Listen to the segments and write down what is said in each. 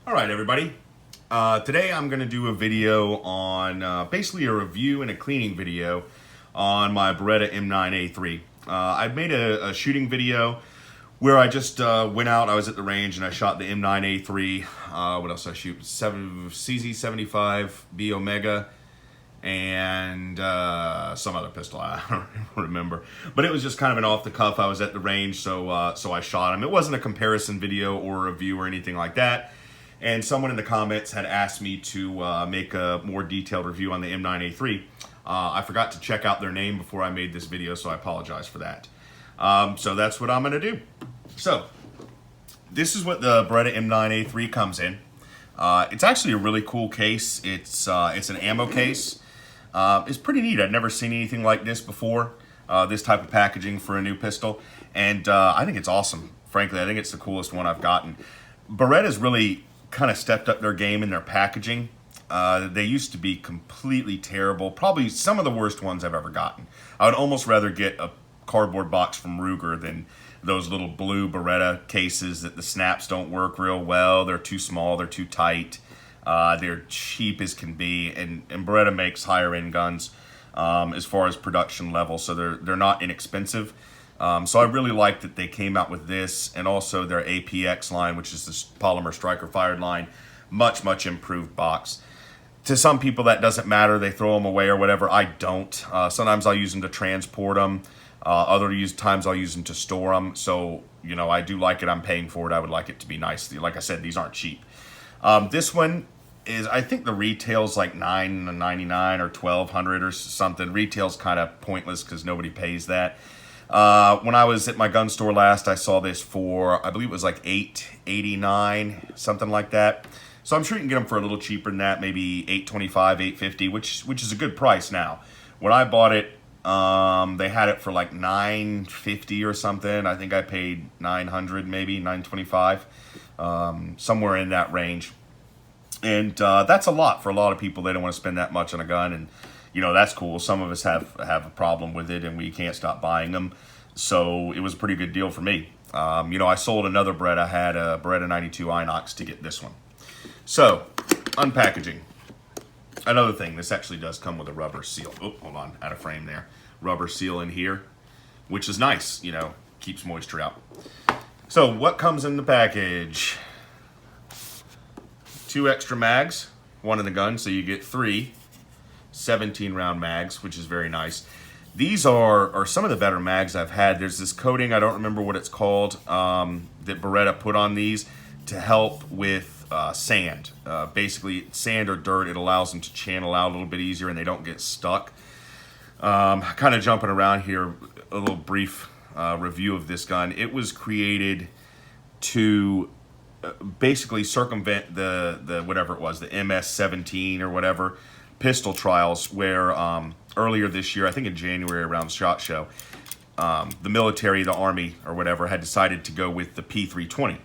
All right, everybody. Today I'm going to do a video on basically a review and a cleaning video on my Beretta M9A3. I made a shooting video where I just went out. I was at the range and I shot the M9A3. What else did I shoot? CZ75B Omega and some other pistol. I don't remember. But it was just kind of an off the cuff. I was at the range, so I shot him. It wasn't a comparison video or a review or anything like that. And someone in the comments had asked me to make a more detailed review on the M9A3. I forgot to check out their name before I made this video, so I apologize for that. So that's what I'm going to do. So this is what the Beretta M9A3 comes in. It's actually a really cool case. It's an ammo case. It's pretty neat. I've never seen anything like this before, this type of packaging for a new pistol. And I think it's awesome. Frankly, I think it's the coolest one I've gotten. Beretta's really kind of stepped up their game in their packaging. They used to be completely terrible, probably some of the worst ones I've ever gotten. I would almost rather get a cardboard box from Ruger than those little blue Beretta cases that the snaps don't work real well. They're too small, they're too tight, they're cheap as can be, and Beretta makes higher end guns as far as production level, so they're not inexpensive. So I really like that they came out with this, and also their APX line, which is this polymer striker fired line. Much improved box. To some people that doesn't matter, they throw them away or whatever. I don't. Sometimes I'll use them to transport them. Other times I'll use them to store them. So, you know, I do like it. I'm paying for it. I would like it to be nice. Like I said, these aren't cheap. This one is, I think the retail's like $9.99 or $1,200 or something. Retail's kind of pointless because nobody pays that. When I was at my gun store last, I saw this for, I believe it was like $8.89, something like that. So I'm sure you can get them for a little cheaper than that, maybe $8.25, $8.50, which is a good price now. When I bought it, they had it for like $9.50 or something. I think I paid $900, maybe $9.25, somewhere in that range. And that's a lot for a lot of people. They don't want to spend that much on a gun, and you know, that's cool. Some of us have a problem with it, and we can't stop buying them. So it was a pretty good deal for me. You know, I sold another Beretta. I had a Beretta 92 Inox to get this one. So, unpackaging. Another thing, this actually does come with a rubber seal. Oh, hold on, out of frame there. Rubber seal in here, which is nice, you know, keeps moisture out. So, what comes in the package? 2 extra mags, 1 in the gun, so you get 3. 17 round mags, which is very nice. These are some of the better mags I've had. There's this coating, I don't remember what it's called, that Beretta put on these to help with sand. Basically, sand or dirt, it allows them to channel out a little bit easier and they don't get stuck. Kind of jumping around here, a little brief review of this gun. It was created to basically circumvent the whatever it was, the MS-17 or whatever, pistol trials where earlier this year, I think in January around SHOT Show, the military, the Army or whatever, had decided to go with the P320.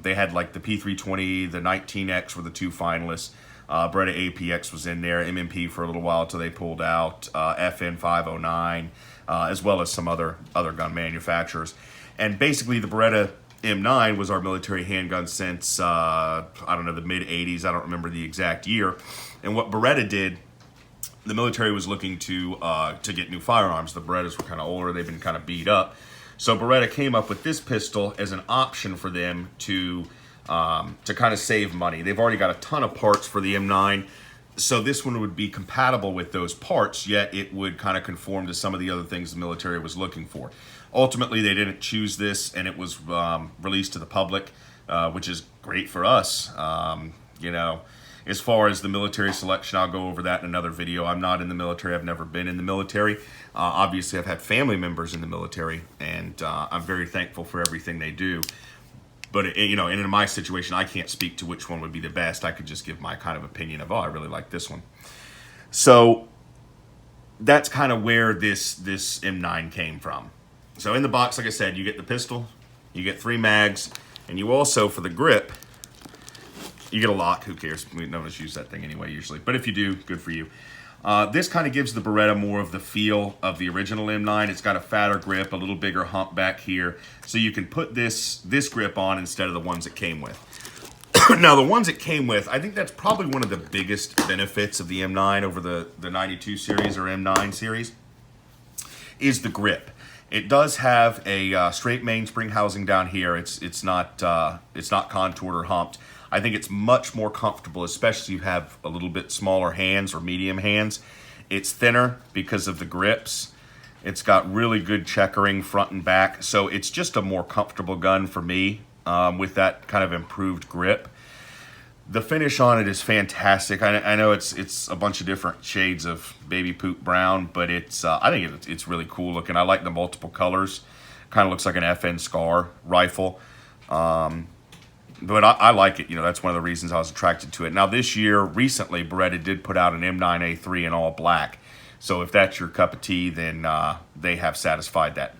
They had like the P320, the 19X were the 2 finalists. Beretta APX was in there, MMP for a little while until they pulled out, FN 509, as well as some other gun manufacturers. And basically the Beretta M9 was our military handgun since, I don't know, the mid-'80s. I don't remember the exact year. And what Beretta did, the military was looking to get new firearms. The Berettas were kind of older. They've been kind of beat up. So Beretta came up with this pistol as an option for them to kind of save money. They've already got a ton of parts for the M9. So this one would be compatible with those parts, yet it would kind of conform to some of the other things the military was looking for. Ultimately, they didn't choose this, and it was released to the public, which is great for us. You know, as far as the military selection, I'll go over that in another video. I'm not in the military. I've never been in the military. Obviously, I've had family members in the military, and I'm very thankful for everything they do. But, you know, and in my situation, I can't speak to which one would be the best. I could just give my kind of opinion of, oh, I really like this one. So that's kind of where this M9 came from. So in the box, like I said, you get the pistol, you get 3 mags, and you also, for the grip, you get a lock. Who cares? We don't use that thing anyway usually. But if you do, good for you. This kind of gives the Beretta more of the feel of the original M9. It's got a fatter grip, a little bigger hump back here. So you can put this grip on instead of the ones it came with. Now, the ones it came with, I think that's probably one of the biggest benefits of the M9 over the 92 series or M9 series, is the grip. It does have a straight mainspring housing down here. It's not contoured or humped. I think it's much more comfortable, especially if you have a little bit smaller hands or medium hands. It's thinner because of the grips. It's got really good checkering front and back, so it's just a more comfortable gun for me with that kind of improved grip. The finish on it is fantastic. I know it's a bunch of different shades of baby poop brown, but I think it's really cool looking. I like the multiple colors. Kind of looks like an FN Scar rifle. But I like it. You know, that's one of the reasons I was attracted to it. Now, this year, recently, Beretta did put out an M9A3 in all black. So if that's your cup of tea, then they have satisfied that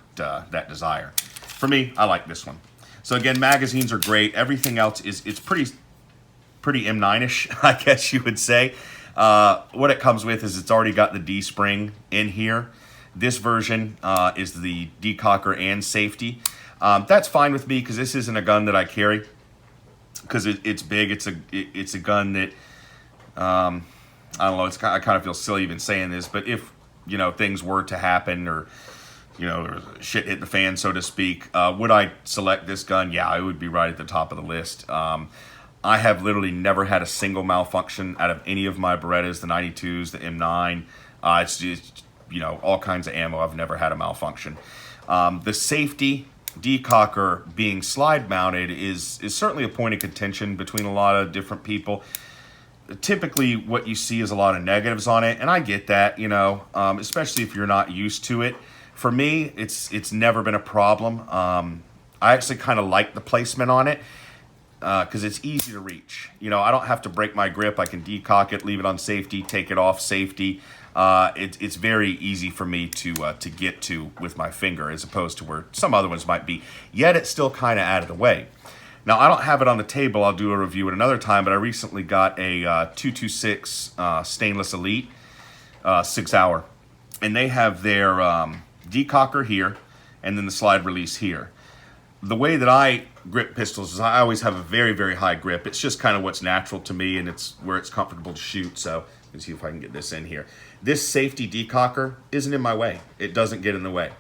desire. For me, I like this one. So again, magazines are great. Everything else it's pretty M9-ish, I guess you would say. What it comes with is it's already got the D-spring in here. This version is the decocker and safety. That's fine with me because this isn't a gun that I carry because it's big. It's a gun that I don't know. I kind of feel silly even saying this, but if things were to happen or shit hit the fan, so to speak, would I select this gun? Yeah, it would be right at the top of the list. I have literally never had a single malfunction out of any of my Berettas, the 92s, the M9. It's just, all kinds of ammo. I've never had a malfunction. The safety decocker being slide mounted is certainly a point of contention between a lot of different people. Typically, what you see is a lot of negatives on it, and I get that, especially if you're not used to it. For me, it's never been a problem. I actually kind of like the placement on it. Because it's easy to reach. I don't have to break my grip. I can decock it, leave it on safety, take it off safety. It's very easy for me to get to with my finger as opposed to where some other ones might be. Yet it's still kind of out of the way. Now, I don't have it on the table. I'll do a review at another time, but I recently got a 226 Stainless Elite 6-hour. And they have their decocker here and then the slide release here. The way that I grip pistols is I always have a very, very high grip. It's just kind of what's natural to me, and it's where it's comfortable to shoot. So let's see if I can get this in here. This safety decocker isn't in my way. It doesn't get in the way.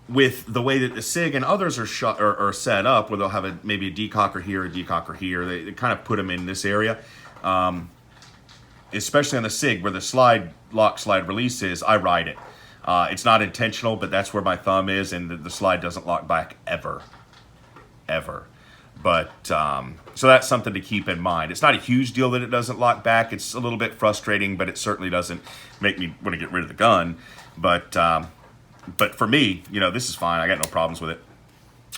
With the way that the SIG and others are set up, where they'll have maybe a decocker here, a decocker here, they kind of put them in this area. Especially on the SIG, where the slide release is, I ride it. It's not intentional, but that's where my thumb is, and the slide doesn't lock back ever. But, so that's something to keep in mind. It's not a huge deal that it doesn't lock back. It's a little bit frustrating, but it certainly doesn't make me want to get rid of the gun. But for me, this is fine. I got no problems with it.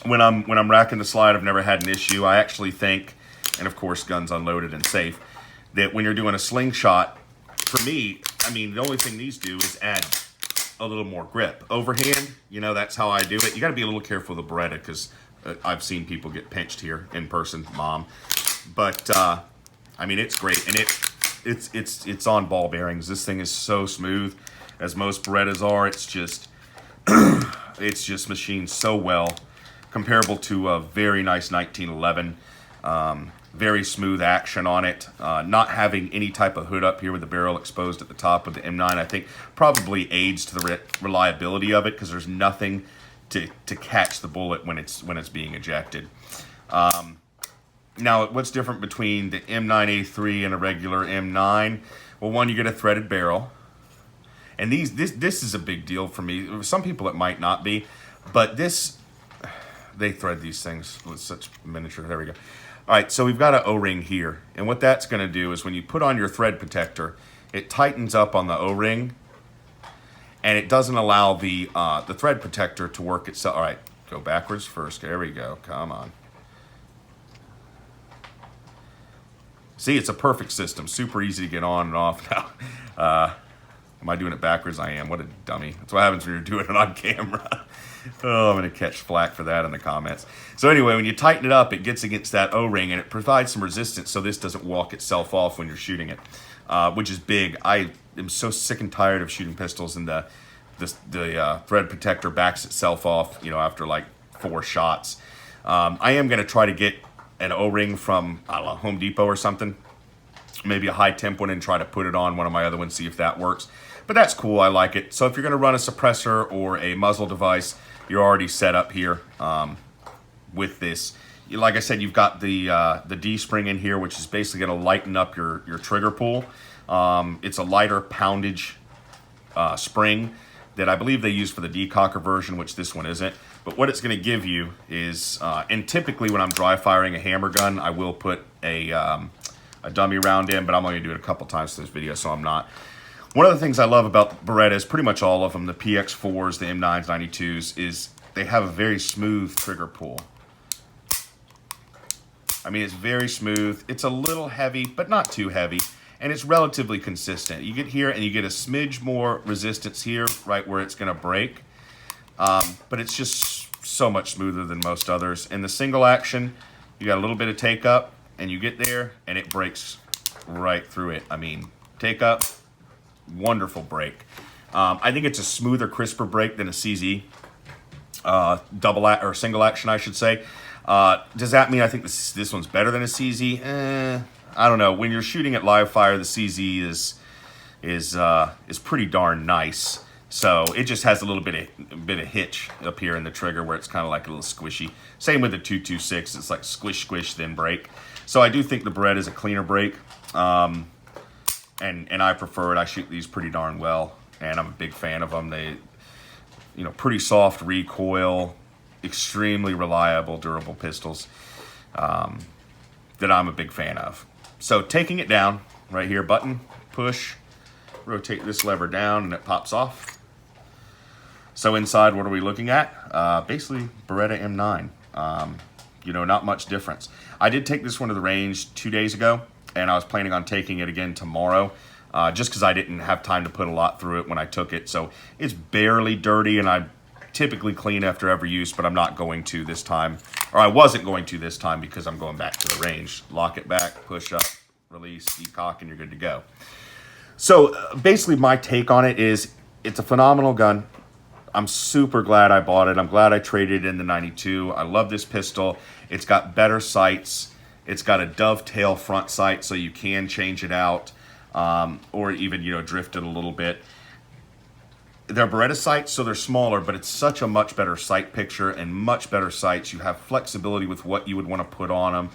When I'm racking the slide, I've never had an issue. I actually think, and of course, guns unloaded and safe, that when you're doing a slingshot, for me, the only thing these do is add a little more grip. Overhand, that's how I do it. You got to be a little careful with the Beretta because I've seen people get pinched here in person, Mom. But it's great, and it's on ball bearings. This thing is so smooth, as most Berettas are. It's just it's just machined so well, comparable to a very nice 1911. Very smooth action on it. Not having any type of hood up here with the barrel exposed at the top with the M9, I think probably aids to the reliability of it because there's nothing to catch the bullet when it's being ejected. Now, what's different between the M9A3 and a regular M9? Well, one, you get a threaded barrel. And this is a big deal for me. Some people it might not be, but they thread these things with such miniature. There we go. All right, so we've got an O-ring here, and what that's going to do is when you put on your thread protector, it tightens up on the O-ring, and it doesn't allow the thread protector to work itself. All right, go backwards first. There we go. Come on. See, it's a perfect system. Super easy to get on and off now. Am I doing it backwards? I am. What a dummy. That's what happens when you're doing it on camera. Oh, I'm going to catch flack for that in the comments. So anyway, when you tighten it up, it gets against that O-ring, and it provides some resistance so this doesn't walk itself off when you're shooting it, which is big. I am so sick and tired of shooting pistols, and the thread protector backs itself off, after like 4 shots. I am going to try to get an O-ring from, I don't know, Home Depot or something. Maybe a high temp one, and try to put it on one of my other ones, see if that works. But that's cool, I like it. So if you're gonna run a suppressor or a muzzle device, you're already set up here with this. Like I said, you've got the D-spring in here, which is basically gonna lighten up your trigger pull. It's a lighter poundage spring that I believe they use for the decocker version, which this one isn't. But what it's gonna give you is, and typically when I'm dry firing a hammer gun, I will put a dummy round in, but I'm only gonna do it a couple times in this video, so I'm not. One of the things I love about Berettas, pretty much all of them, the PX4s, the M9s, 92s, is they have a very smooth trigger pull. I mean, it's very smooth. It's a little heavy, but not too heavy, and it's relatively consistent. You get here and you get a smidge more resistance here, right where it's gonna break, but it's just so much smoother than most others. In the single action, you got a little bit of take up, and you get there, and it breaks right through it. I mean, take up, wonderful break. I think it's a smoother, crisper break than a CZ, or single action, I should say. Does that mean I think this one's better than a CZ? I don't know. When you're shooting at live fire, the CZ is pretty darn nice. So it just has a little bit of hitch up here in the trigger where it's kind of like a little squishy. Same with the 226. It's like squish, squish, then break. So I do think the Beretta is a cleaner break, and I prefer it. I shoot these pretty darn well, and I'm a big fan of them. They, pretty soft recoil, extremely reliable, durable pistols that I'm a big fan of. So taking it down right here, button, push, rotate this lever down, and it pops off. So inside, what are we looking at? Basically, Beretta M9. Not much difference. I did take this one to the range 2 days ago, and I was planning on taking it again tomorrow, just because I didn't have time to put a lot through it when I took it. So it's barely dirty, and I typically clean after every use, but I'm not going to this time. Or I wasn't going to this time because I'm going back to the range. Lock it back, push up, release, decock, and you're good to go. So basically my take on it is it's a phenomenal gun. I'm super glad I bought it. I'm glad I traded in the 92. I love this pistol. It's got better sights. It's got a dovetail front sight, so you can change it out, or even, drift it a little bit. They're Beretta sights, so they're smaller, but it's such a much better sight picture and much better sights. You have flexibility with what you would want to put on them,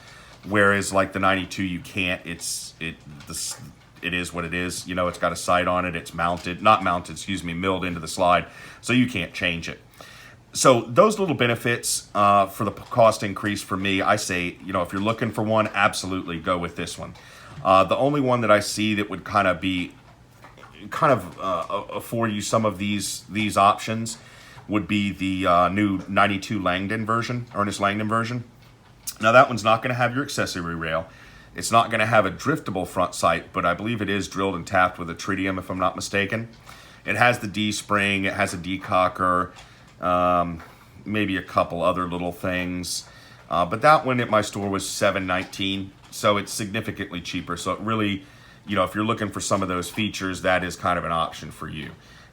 whereas like the 92, you can't. It is what it is. It's got a sight on it. It's mounted, not mounted, excuse me, milled into the slide, so you can't change it. So those little benefits for the cost increase for me, I say, if you're looking for one, absolutely go with this one. The only one that I see that would kind of afford you some of these options would be the new 92 Langdon version, Ernest Langdon version. Now that one's not going to have your accessory rail. It's not going to have a driftable front sight, but I believe it is drilled and tapped with a tritium, if I'm not mistaken. It has the D-spring, it has a decocker, maybe a couple other little things. But that one at my store was $719, so it's significantly cheaper. So it really, if you're looking for some of those features, that is kind of an option for you.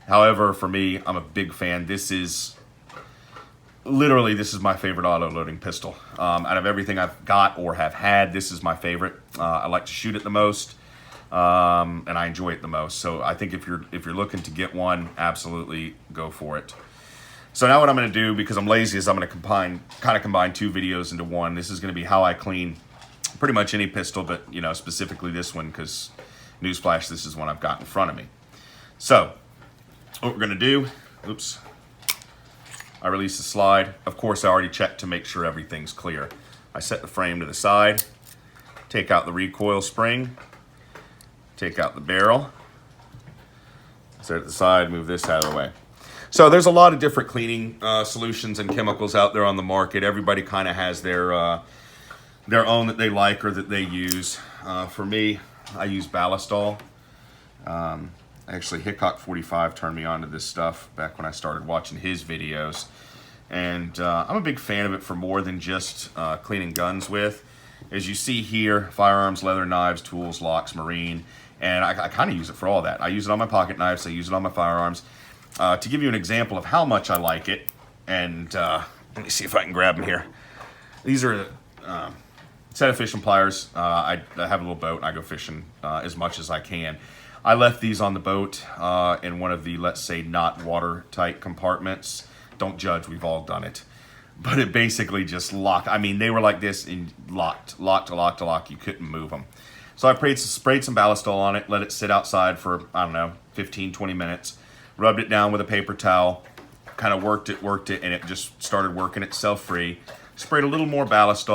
However, for me, I'm a big fan. This is my favorite auto-loading pistol. Out of everything I've got or have had, this is my favorite. I like to shoot it the most, and I enjoy it the most. So I think if you're looking to get one, absolutely go for it. So now what I'm going to do, because I'm lazy, is I'm going to combine two videos into one. This is going to be how I clean pretty much any pistol, but specifically this one, because newsflash, this is one I've got in front of me. So what we're going to do, oops. I release the slide. Of course, I already checked to make sure everything's clear. I set the frame to the side, take out the recoil spring, take out the barrel, set it to the side, move this out of the way. So there's a lot of different cleaning solutions and chemicals out there on the market. Everybody kind of has their own that they like or that they use. For me, I use Ballistol. Actually, Hickok 45 turned me on to this stuff back when I started watching his videos. And I'm a big fan of it for more than just cleaning guns with. As you see here, firearms, leather, knives, tools, locks, marine. And I kind of use it for all that. I use it on my pocket knives. I use it on my firearms. To give you an example of how much I like it, and let me see if I can grab them here. These are Set of fishing pliers. I have a little boat and I go fishing as much as I can. I left these on the boat in one of the, let's say, not watertight compartments. Don't judge, we've all done it. But it basically just locked. I mean, they were like this and locked. You couldn't move them. So I sprayed some ballast on it, let it sit outside for, I don't know, 15, 20 minutes. Rubbed it down with a paper towel, kind of worked it, and it just started working itself free. Sprayed a little more ballast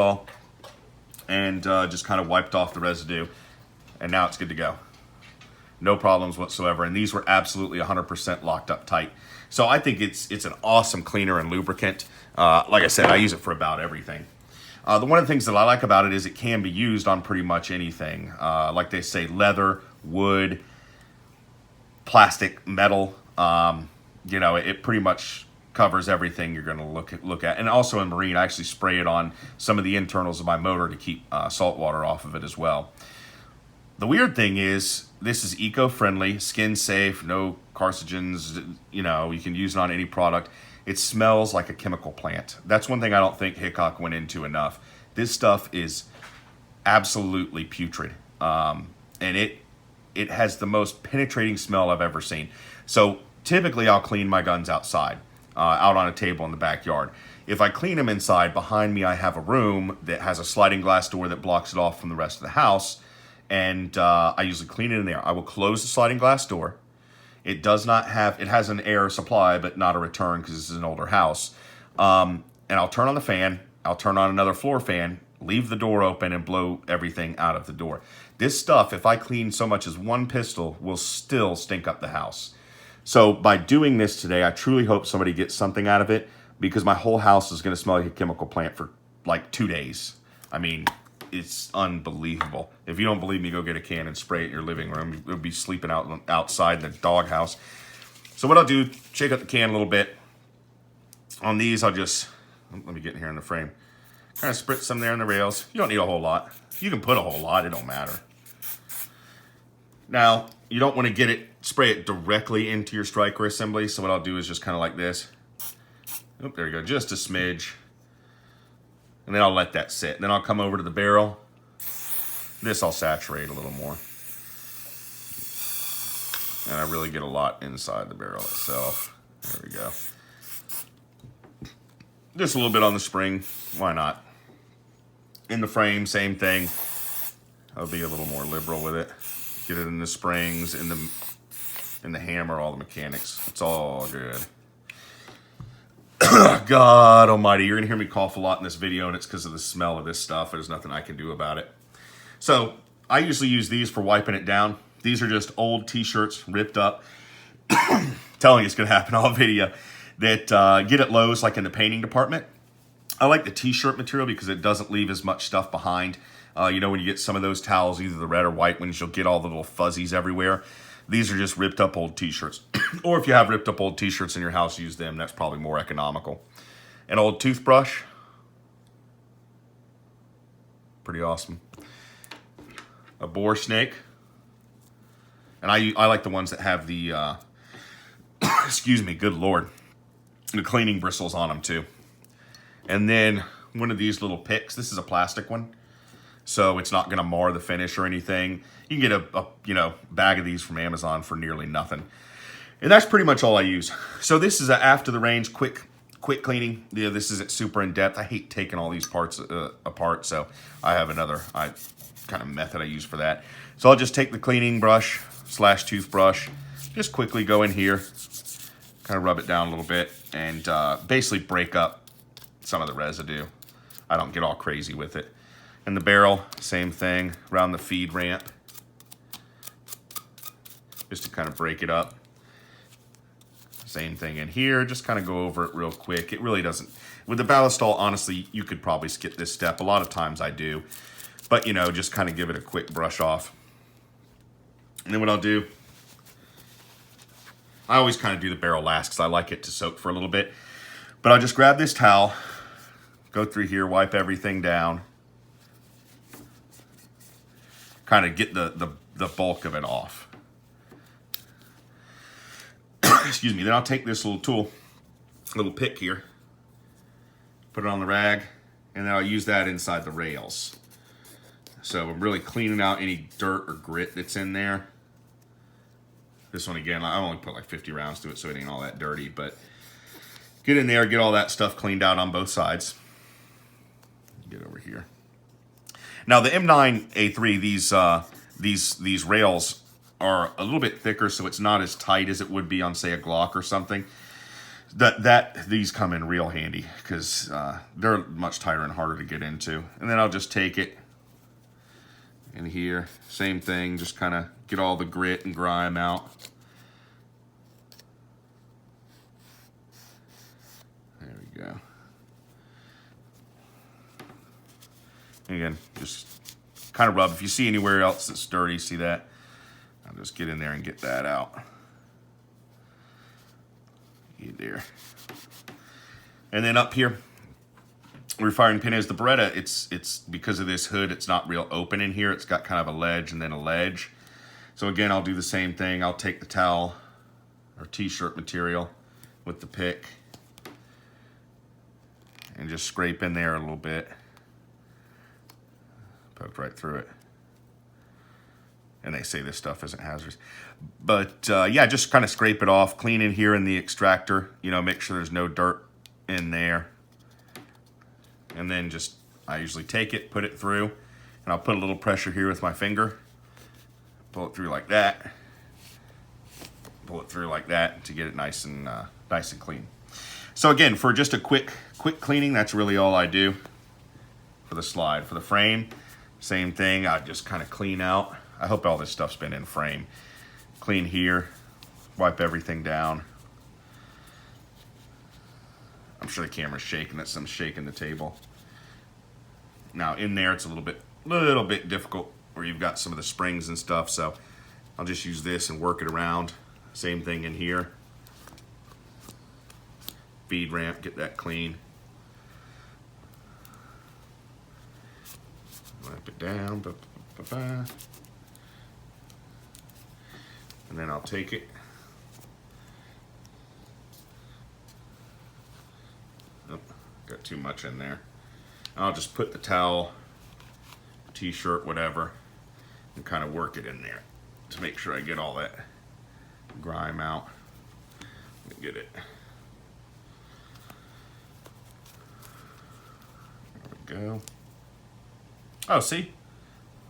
and just kind of wiped off the residue. And now it's good to go. No problems whatsoever. And these were absolutely 100% locked up tight. So I think it's an awesome cleaner and lubricant. Like I said, I use it for about everything. One of the things that I like about it is it can be used on pretty much anything. Like they say, leather, wood, plastic, metal. You know, it pretty much covers everything you're going to look at. And also in marine, I actually spray it on some of the internals of my motor to keep salt water off of it as well. The weird thing is, this is eco-friendly, skin safe, no carcinogens, you know, you can use it on any product. It smells like a chemical plant. That's one thing I don't think Hickok went into enough. This stuff is absolutely putrid. And it has the most penetrating smell I've ever seen. So typically I'll clean my guns outside, out on a table in the backyard. If I clean them inside, behind me I have a room that has a sliding glass door that blocks it off from the rest of the house. And I usually clean it in there. I will close the sliding glass door. It has an air supply, but not a return because this is an older house. And I'll turn on the fan. I'll turn on another floor fan, leave the door open, and blow everything out of the door. This stuff, if I clean so much as one pistol, will still stink up the house. So by doing this today, I truly hope somebody gets something out of it, because my whole house is going to smell like a chemical plant for like 2 days. I mean, it's unbelievable. If you don't believe me, go get a can and spray it in your living room. You'll be sleeping outside in the doghouse. So what I'll do, shake up the can a little bit. On these, I'll just, let me get in here in the frame. Kind of spritz some there in the rails. You don't need a whole lot. You can put a whole lot, it don't matter. Now, you don't want to spray it directly into your striker assembly. So what I'll do is just kind of like this. Oh, there you go, just a smidge. And then I'll let that sit. Then I'll come over to the barrel. This I'll saturate a little more. And I really get a lot inside the barrel itself. There we go. Just a little bit on the spring. Why not? In the frame, same thing. I'll be a little more liberal with it. Get it in the springs, in the hammer, all the mechanics. It's all good. God almighty, you're gonna hear me cough a lot in this video, and it's because of the smell of this stuff. There's nothing I can do about it. So I usually use these for wiping it down. These are just old t-shirts ripped up. Telling you it's gonna happen all video. That get at Lowe's, like in the painting department. I like the t-shirt material because it doesn't leave as much stuff behind. You know, when you get some of those towels, either the red or white ones, you'll get all the little fuzzies everywhere. These are just ripped up old t-shirts. Or if you have ripped up old t-shirts in your house, use them. That's probably more economical. An old toothbrush. Pretty awesome. A boar snake. And I like the ones that have the, excuse me, good Lord, the cleaning bristles on them too. And then one of these little picks. This is a plastic one, so it's not going to mar the finish or anything. You can get a bag of these from Amazon for nearly nothing. And that's pretty much all I use. So this is a after the range quick cleaning. Yeah, this isn't super in depth. I hate taking all these parts apart, so I have another kind of method I use for that. So I'll just take the cleaning brush / toothbrush, just quickly go in here, kind of rub it down a little bit, and basically break up some of the residue. I don't get all crazy with it. And the barrel, same thing, around the feed ramp, just to kind of break it up. Same thing in here, just kind of go over it real quick. It really doesn't, with the ballastol, honestly, you could probably skip this step. A lot of times I do, but you know, just kind of give it a quick brush off. And then what I'll do, I always kind of do the barrel last because I like it to soak for a little bit. But I'll just grab this towel, go through here, wipe everything down, kind of get the bulk of it off. Excuse me. Then I'll take this little tool, little pick here, put it on the rag, and then I'll use that inside the rails. So I'm really cleaning out any dirt or grit that's in there. This one, again, I only put like 50 rounds to it, so it ain't all that dirty, but get in there, get all that stuff cleaned out on both sides. Get over here. Now the M9A3, these rails are a little bit thicker, so it's not as tight as it would be on, say, a Glock or something. These come in real handy because they're much tighter and harder to get into. And then I'll just take it in here, same thing, just kind of get all the grit and grime out. There we go. Again, just kind of rub. If you see anywhere else that's dirty, see that? I'll just get in there and get that out. Get there. And then up here, where your firing pin is, the Beretta, it's because of this hood, it's not real open in here. It's got kind of a ledge and then a ledge. So again, I'll do the same thing. I'll take the towel or t-shirt material with the pick and just scrape in there a little bit. Poked right through it. And they say this stuff isn't hazardous. But yeah, just kind of scrape it off, clean in here in the extractor, you know, make sure there's no dirt in there. And then just, I usually take it, put it through, and I'll put a little pressure here with my finger. Pull it through like that. Pull it through like that to get it nice and clean. So again, for just a quick cleaning, that's really all I do for the slide. For the frame, same thing, I just kind of clean out. I hope all this stuff's been in frame. Clean here, wipe everything down. I'm sure the camera's shaking, that's some shaking the table. Now in there it's a little bit difficult where you've got some of the springs and stuff, so I'll just use this and work it around. Same thing in here. Feed ramp, get that clean. Wipe it down. And then I'll take it. Oh, got too much in there. I'll just put the towel, t-shirt, whatever, and kind of work it in there to make sure I get all that grime out. Let me get it. There we go. Oh, see?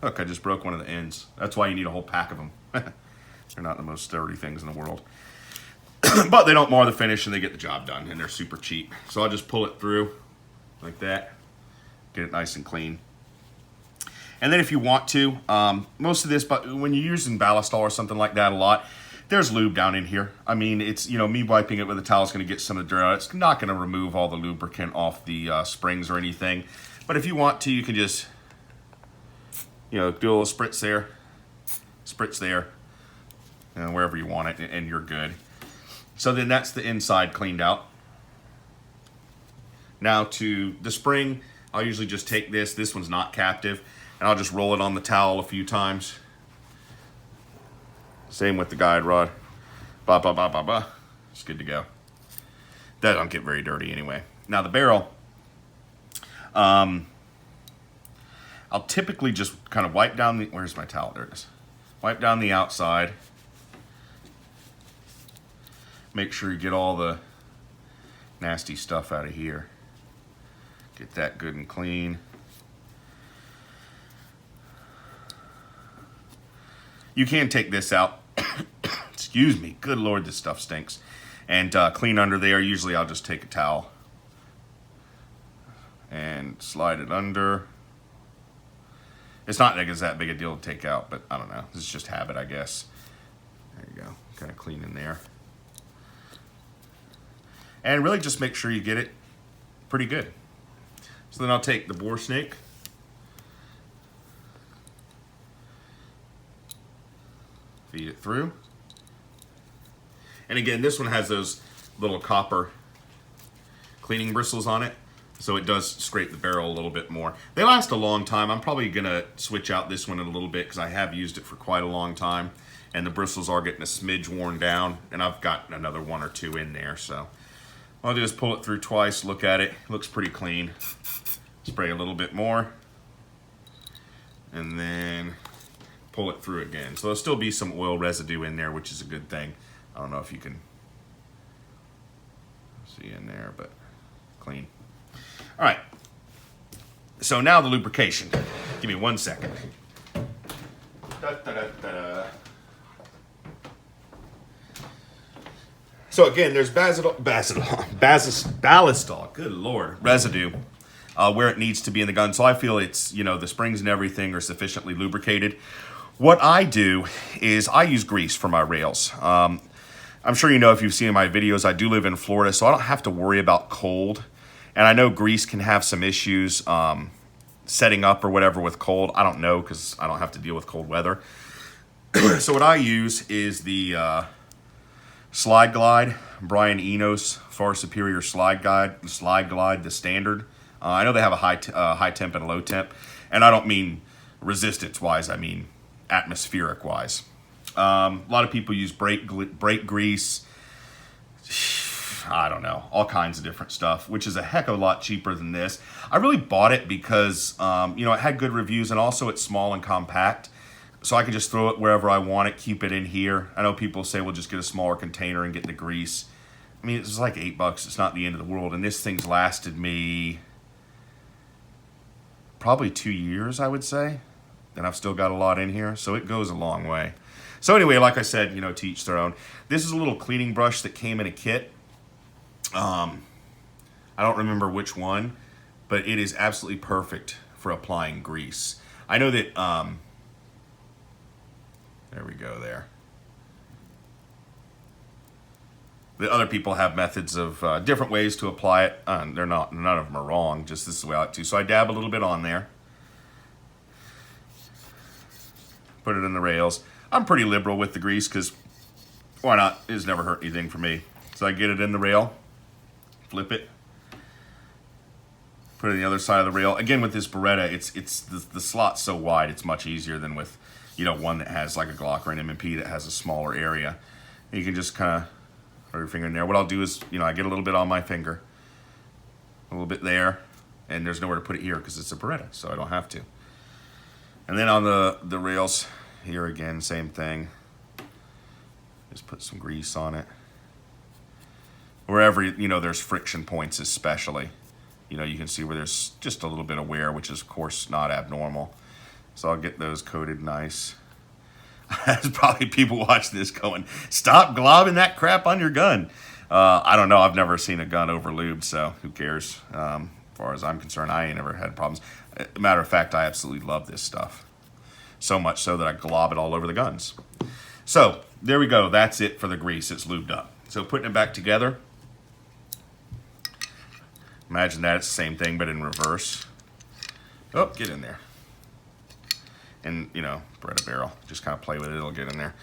Look, I just broke one of the ends. That's why you need a whole pack of them. They're not the most sturdy things in the world. But they don't mar the finish and they get the job done, and they're super cheap. So I'll just pull it through like that. Get it nice and clean. And then if you want to, most of this, but when you're using Ballistol or something like that a lot, there's lube down in here. I mean, it's, you know, me wiping it with a towel is going to get some of the dirt out. It's not going to remove all the lubricant off the springs or anything. But if you want to, you can just, you know, do a little spritz there, you know, wherever you want it, and you're good. So then that's the inside cleaned out. Now to the spring, I'll usually just take this one's not captive, and I'll just roll it on the towel a few times. Same with the guide rod. Ba ba ba ba ba. It's good to go. That don't get very dirty anyway. Now the barrel, I'll typically just kind of wipe down the, where's my towel? There it is. Wipe down the outside. Make sure you get all the nasty stuff out of here. Get that good and clean. You can take this out. Excuse me. Good Lord, this stuff stinks. And clean under there. Usually I'll just take a towel and slide it under. It's not like it's that big a deal to take out, but I don't know. This is just habit, I guess. There you go. Kind of clean in there. And really just make sure you get it pretty good. So then I'll take the bore snake. Feed it through. And again, this one has those little copper cleaning bristles on it, so it does scrape the barrel a little bit more. They last a long time. I'm probably gonna switch out this one in a little bit because I have used it for quite a long time, and the bristles are getting a smidge worn down, and I've got another one or two in there. So all I'll do is pull it through twice, look at it. It looks pretty clean. Spray a little bit more. and then pull it through again. So there'll still be some oil residue in there, which is a good thing. I don't know if you can see in there, but clean. All right. So now the lubrication. Give me 1 second. So again, there's ballistol, good Lord, residue where it needs to be in the gun. So I feel it's, you know, the springs and everything are sufficiently lubricated. What I do is I use grease for my rails. I'm sure you know, if you've seen my videos, I do live in Florida, so I don't have to worry about cold. And I know grease can have some issues setting up or whatever with cold. I don't know, because I don't have to deal with cold weather. So what I use is the Slide Glide, Brian Eno's Far Superior Slide Glide, the standard. I know they have a high temp and a low temp, and I don't mean resistance-wise, I mean atmospheric-wise. A lot of people use brake grease, I don't know, all kinds of different stuff, which is a heck of a lot cheaper than this. I really bought it because, you know, it had good reviews, and also it's small and compact. So I can just throw it wherever I want it, keep it in here. I know people say, well, just get a smaller container and get the grease. I mean, it's like $8. It's not the end of the world. And this thing's lasted me probably 2 years, I would say. And I've still got a lot in here. So it goes a long way. So anyway, like I said, you know, to each their own. This is a little cleaning brush that came in a kit. I don't remember which one, but it is absolutely perfect for applying grease. I know that... there we go there. The other people have methods of different ways to apply it. They're not, none of them are wrong, just this is the way I like to. So I dab a little bit on there. Put it in the rails. I'm pretty liberal with the grease because why not? It's never hurt anything for me. So I get it in the rail, flip it, put it on the other side of the rail. Again, with this Beretta, it's the slot's so wide, it's much easier than with, you know, one that has like a Glock or an M&P that has a smaller area. You can just kind of put your finger in there. What I'll do is, you know, I get a little bit on my finger, a little bit there, and there's nowhere to put it here because it's a Beretta, so I don't have to. And then on the rails, here again, same thing. Just put some grease on it. Wherever, you know, there's friction points especially. You know, you can see where there's just a little bit of wear, which is, of course, not abnormal. So I'll get those coated nice. There's probably people watching this going, stop globbing that crap on your gun. I don't know. I've never seen a gun over lubed, so who cares? As far as I'm concerned, I ain't never had problems. Matter of fact, I absolutely love this stuff. So much so that I glob it all over the guns. So there we go. That's it for the grease. It's lubed up. So putting it back together. Imagine that. It's the same thing, but in reverse. Oh, get in there. And, you know, Beretta barrel. Just kind of play with it. It'll get in there.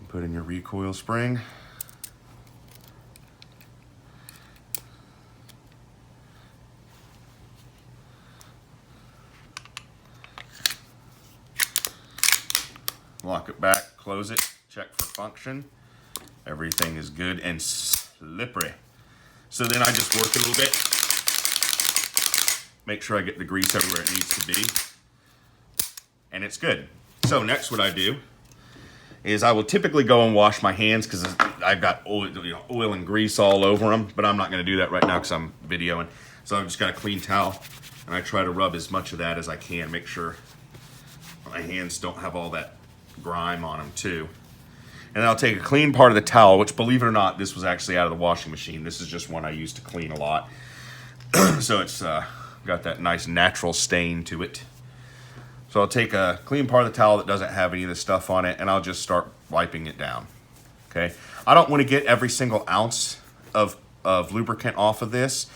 Put in your recoil spring. Lock it back, close it, check for function. Everything is good and slippery. So then I just work a little bit. Make sure I get the grease everywhere it needs to be. And it's good. So next what I do is I will typically go and wash my hands because I've got oil and grease all over them, but I'm not going to do that right now because I'm videoing. So I've just got a clean towel and I try to rub as much of that as I can, make sure my hands don't have all that grime on them too. And then I'll take a clean part of the towel, which, believe it or not, this was actually out of the washing machine. This is just one I used to clean a lot. So it's got that nice natural stain to it. So I'll take a clean part of the towel that doesn't have any of the stuff on it, and I'll just start wiping it down. Okay? I don't want to get every single ounce of lubricant off of this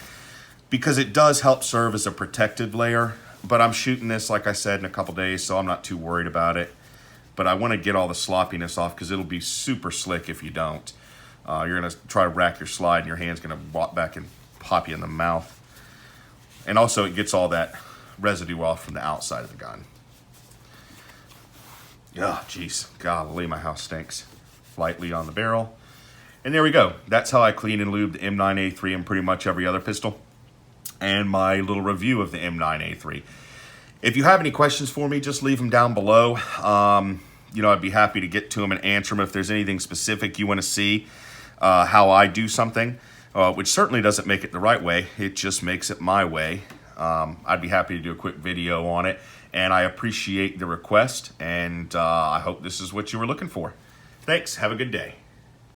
because it does help serve as a protective layer. But I'm shooting this, like I said, in a couple days, so I'm not too worried about it. But I want to get all the sloppiness off because it'll be super slick if you don't. You're going to try to rack your slide and your hand's going to walk back and pop you in the mouth. And also it gets all that residue off from the outside of the gun. Yeah, jeez. Golly, my house stinks. Lightly on the barrel. And there we go. That's how I clean and lube the M9A3 and pretty much every other pistol. And my little review of the M9A3. If you have any questions for me, just leave them down below. You know, I'd be happy to get to them and answer them. If there's anything specific you want to see, how I do something, which certainly doesn't make it the right way, it just makes it my way. I'd be happy to do a quick video on it, and I appreciate the request, and I hope this is what you were looking for. Thanks. Have a good day.